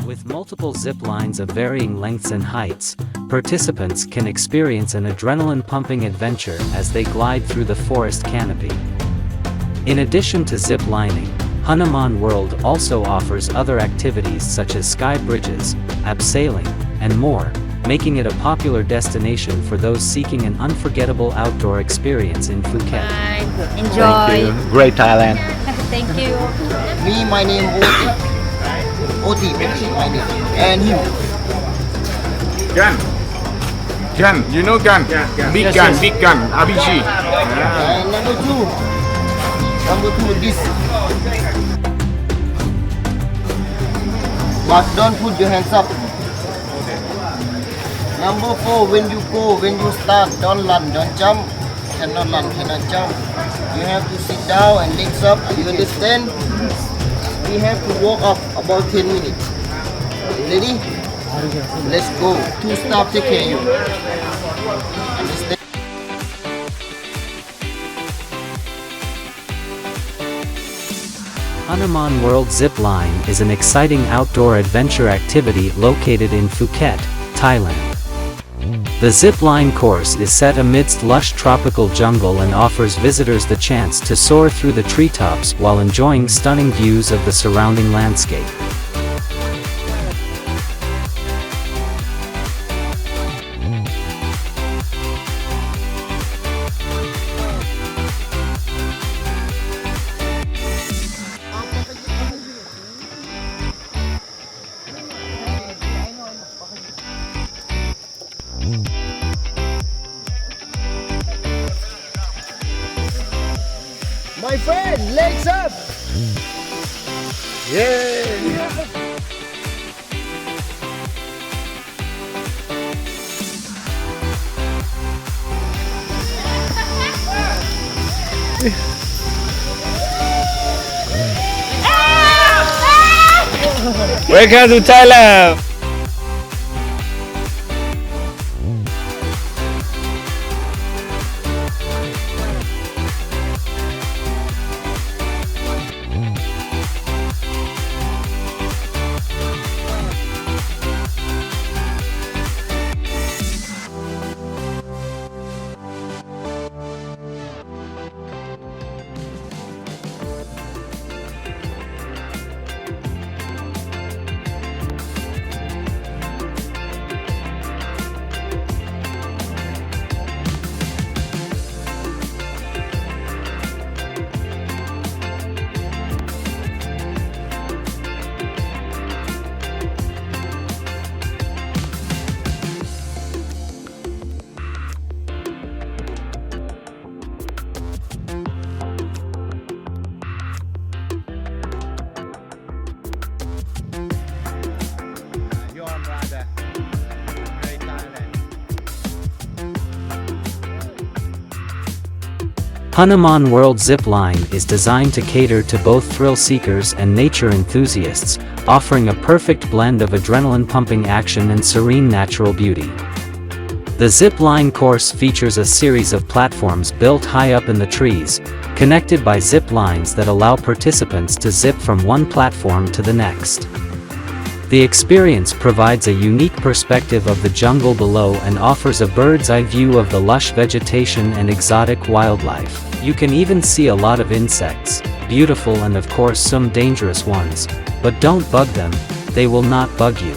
With multiple zip lines of varying lengths and heights, participants can experience an adrenaline-pumping adventure as they glide through the forest canopy. In addition to zip lining, Hanuman World also offers other activities such as sky bridges, abseiling, and more, making it a popular destination for those seeking an unforgettable outdoor experience in Phuket. Enjoy. Thank you. Great Thailand. Thank you. My name Oti, my name, and him. Gun, you know gun? Big gun, big gun, RPG. And number two, this. But don't put your hands up. Number 4, when you start, don't run, don't jump. Cannot run, cannot jump. You have to sit down and legs up. You understand? We have to walk up about 10 minutes. Ready? Let's go. 2 stop, take care of you. Understand? Hanuman World Zip Line is an exciting outdoor adventure activity located in Phuket, Thailand. The zip line course is set amidst lush tropical jungle and offers visitors the chance to soar through the treetops while enjoying stunning views of the surrounding landscape. My friend, legs up! Yay! Welcome to Thailand! Hanuman World Zip Line is designed to cater to both thrill seekers and nature enthusiasts, offering a perfect blend of adrenaline-pumping action and serene natural beauty. The zip line course features a series of platforms built high up in the trees, connected by zip lines that allow participants to zip from one platform to the next. The experience provides a unique perspective of the jungle below and offers a bird's-eye view of the lush vegetation and exotic wildlife. You can even see a lot of insects, beautiful and of course some dangerous ones, but don't bug them, they will not bug you.